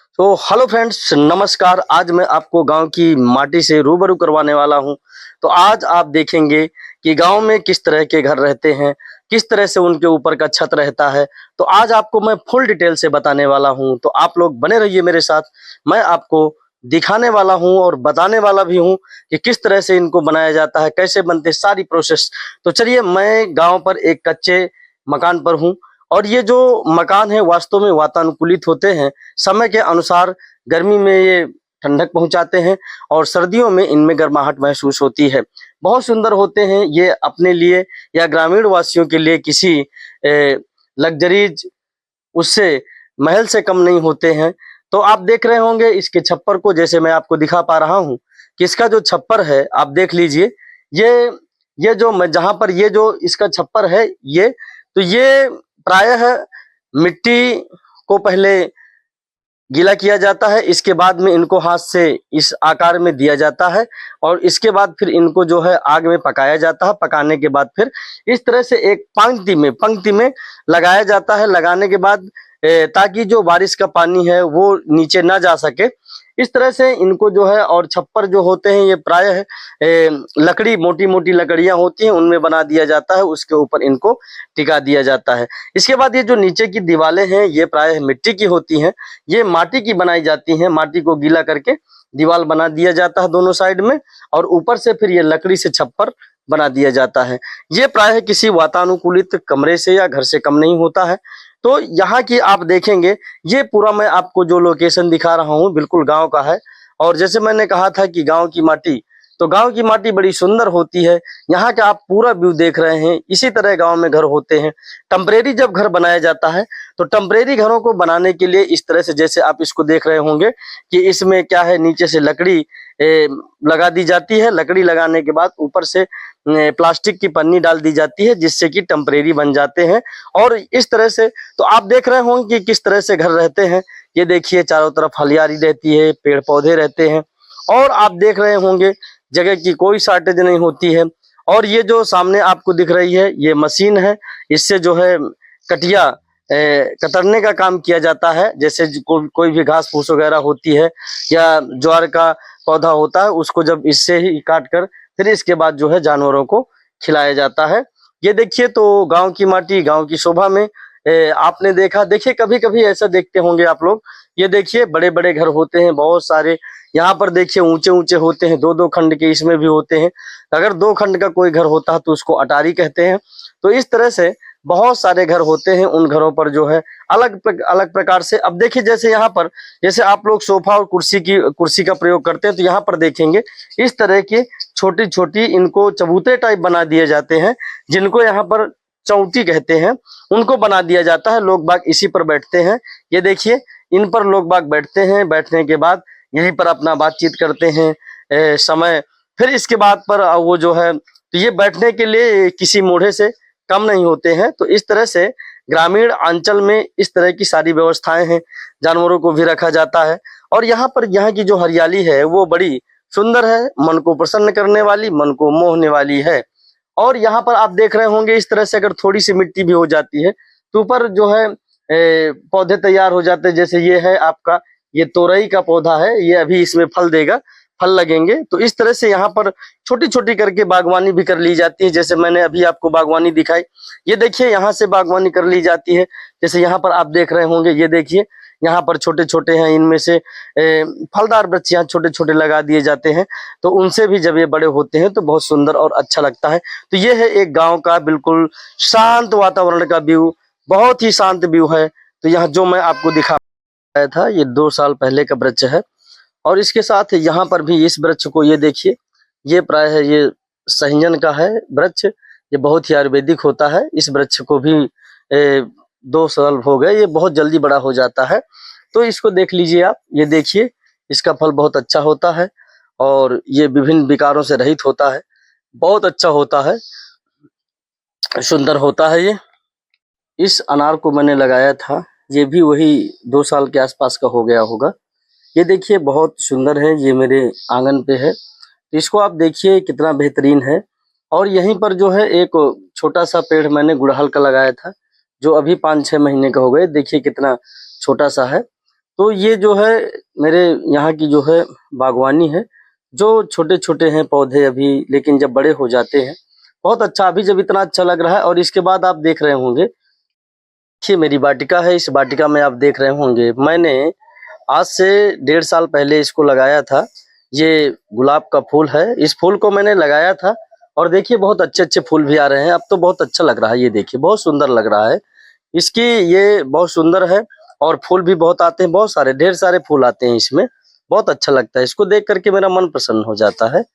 तो hello friends, नमस्कार। आज मैं आपको गांव की माटी से रूबरू करवाने वाला हूं। तो आज आप देखेंगे कि गांव में किस तरह के घर रहते हैं, किस तरह से उनके ऊपर का छत रहता है। तो आज आपको मैं फुल डिटेल से बताने वाला हूं। तो आप लोग बने रहिए मेरे साथ। मैं आपको दिखाने वाला हूं और बताने वाला भी हूं कि किस तरह से इनको बनाया जाता है, कैसे बनते, सारी प्रोसेस। तो चलिए, मैं गाँव पर एक कच्चे मकान पर हूँ और ये जो मकान है वास्तव में वातानुकूलित होते हैं। समय के अनुसार गर्मी में ये ठंडक पहुंचाते हैं और सर्दियों में इनमें गर्माहट महसूस होती है। बहुत सुंदर होते हैं ये अपने लिए या ग्रामीण वासियों के लिए किसी लग्जरीज उससे महल से कम नहीं होते हैं। तो आप देख रहे होंगे इसके छप्पर को, जैसे मैं आपको दिखा पा रहा हूँ कि इसका जो छप्पर है आप देख लीजिए। ये ये जो मैं जहां पर ये जो इसका छप्पर है ये प्रायः मिट्टी को पहले गीला किया जाता है, इसके बाद में इनको हाथ से इस आकार में दिया जाता है और इसके बाद फिर इनको जो है आग में पकाया जाता है। पकाने के बाद फिर इस तरह से एक पंक्ति में लगाया जाता है। लगाने के बाद ताकि जो बारिश का पानी है वो नीचे ना जा सके, इस तरह से इनको जो है। और छप्पर जो होते हैं ये प्रायः लकड़ी, मोटी मोटी लकड़ियां होती हैं, उनमें बना दिया जाता है, उसके ऊपर इनको टिका दिया जाता है। इसके बाद ये जो नीचे की दीवारें हैं ये प्रायः मिट्टी की होती हैं, ये माटी की बनाई जाती हैं। माटी को गीला करके दीवार बना दिया जाता है दोनों साइड में और ऊपर से फिर ये लकड़ी से छप्पर बना दिया जाता है। ये प्रायः किसी वातानुकूलित कमरे से या घर से कम नहीं होता है। तो यहाँ की आप देखेंगे, ये पूरा मैं आपको जो लोकेशन दिखा रहा हूँ बिल्कुल गांव का है। और जैसे मैंने कहा था कि गांव की माटी, तो गांव की माटी बड़ी सुंदर होती है। यहाँ का आप पूरा व्यू देख रहे हैं। इसी तरह गांव में घर होते हैं। टेम्परेरी जब घर बनाया जाता है तो टेम्परेरी घरों को बनाने के लिए इस तरह से, जैसे आप इसको देख रहे होंगे कि इसमें क्या है, नीचे से लकड़ी लगा दी जाती है। लकड़ी लगाने के बाद ऊपर से प्लास्टिक की पन्नी डाल दी जाती है, जिससे कि टेम्परेरी बन जाते हैं। और इस तरह से तो आप देख रहे होंगे कि किस तरह से घर रहते हैं। ये देखिए, चारों तरफ हरियाली रहती है, पेड़ पौधे रहते हैं और आप देख रहे होंगे जगह की कोई शॉर्टेज नहीं होती है। और ये जो सामने आपको दिख रही है ये मशीन है, इससे जो है कटिया कतरने का काम किया जाता है। जैसे कोई भी घास फूस वगैरह होती है या ज्वार का पौधा होता है, उसको जब इससे ही काट कर फिर इसके बाद जो है जानवरों को खिलाया जाता है। ये देखिए, तो गांव की माटी, गांव की शोभा में आपने देखा। देखिए, कभी कभी ऐसा देखते होंगे आप लोग, ये देखिए बड़े बड़े घर होते हैं बहुत सारे। यहाँ पर देखिए ऊंचे ऊंचे होते हैं, दो दो खंड के इसमें भी होते हैं। अगर दो खंड का कोई घर होता है तो उसको अटारी कहते हैं। तो इस तरह से बहुत सारे घर होते हैं। उन घरों पर जो है अलग प्रकार से, अब देखिए जैसे यहाँ पर, जैसे आप लोग सोफा और कुर्सी का प्रयोग करते हैं, तो यहाँ पर देखेंगे इस तरह की छोटी छोटी इनको चबूते टाइप बना दिए जाते हैं, जिनको यहाँ पर चौटी कहते हैं। उनको बना दिया जाता है, लोग बाग इसी पर बैठते हैं। ये देखिए, इन पर लोग बाग बैठते हैं। बैठने के बाद यहीं पर अपना बातचीत करते हैं समय। फिर इसके बाद पर वो जो है, तो ये बैठने के लिए किसी मोढ़े से कम नहीं होते हैं। तो इस तरह से ग्रामीण अंचल में इस तरह की सारी व्यवस्थाएं हैं। जानवरों को भी रखा जाता है और यहाँ पर यहाँ की जो हरियाली है वो बड़ी सुंदर है, मन को प्रसन्न करने वाली, मन को मोहने वाली है। और यहाँ पर आप देख रहे होंगे इस तरह से अगर थोड़ी सी मिट्टी भी हो जाती है तो ऊपर जो है पौधे तैयार हो जाते हैं। जैसे ये है आपका, ये तोरई का पौधा है, ये अभी इसमें फल देगा, फल लगेंगे। तो इस तरह से यहाँ पर छोटी छोटी करके बागवानी भी कर ली जाती है। जैसे मैंने अभी आपको बागवानी दिखाई, ये देखिए यहाँ से बागवानी कर ली जाती है। जैसे यहाँ पर आप देख रहे होंगे, ये देखिए यहाँ पर छोटे छोटे हैं, इनमें से फलदार वृक्ष यहाँ छोटे छोटे लगा दिए जाते हैं। तो उनसे भी जब ये बड़े होते हैं तो बहुत सुंदर और अच्छा लगता है। तो ये है एक गाँव का बिल्कुल शांत वातावरण का व्यू, बहुत ही शांत व्यू है। तो यहाँ जो मैं आपको दिखाया था ये 2 साल पहले का वृक्ष है। और इसके साथ यहाँ पर भी इस वृक्ष को, ये देखिए, ये प्रायः ये सहजन का है वृक्ष। ये बहुत ही आयुर्वेदिक होता है। इस वृक्ष को भी 2 साल हो गए, ये बहुत जल्दी बड़ा हो जाता है। तो इसको देख लीजिए आप, ये देखिए इसका फल बहुत अच्छा होता है और ये विभिन्न विकारों से रहित होता है, बहुत अच्छा होता है, सुंदर होता है। ये इस अनार को मैंने लगाया था, ये भी वही 2 साल के आसपास का हो गया होगा। ये देखिए बहुत सुंदर है, ये मेरे आंगन पे है। तो इसको आप देखिए कितना बेहतरीन है। और यहीं पर जो है एक छोटा सा पेड़ मैंने गुड़हल का लगाया था, जो अभी 5-6 महीने का हो गए। देखिए कितना छोटा सा है। तो ये जो है मेरे यहाँ की जो है बागवानी है, जो छोटे-छोटे हैं पौधे अभी, लेकिन जब बड़े हो जाते हैं, बहुत अच्छा अभी जब इतना अच्छा लग रहा है। और इसके बाद आप देख रहे होंगे, देखिए मेरी वाटिका है, इस वाटिका में आप देख रहे होंगे, मैंने आज से 1.5 साल पहले इसको लगाया था। ये गुलाब का फूल है, इस फूल को मैंने लगाया था और देखिए बहुत अच्छे-अच्छे फूल भी आ रहे हैं। अब तो बहुत अच्छा लग रहा है, ये देखिए बहुत सुंदर लग रहा है। इसकी ये बहुत सुंदर है और फूल भी बहुत आते हैं, बहुत सारे ढेर सारे फूल आते हैं इसमें। बहुत अच्छा लगता है, इसको देख कर के मेरा मन प्रसन्न हो जाता है।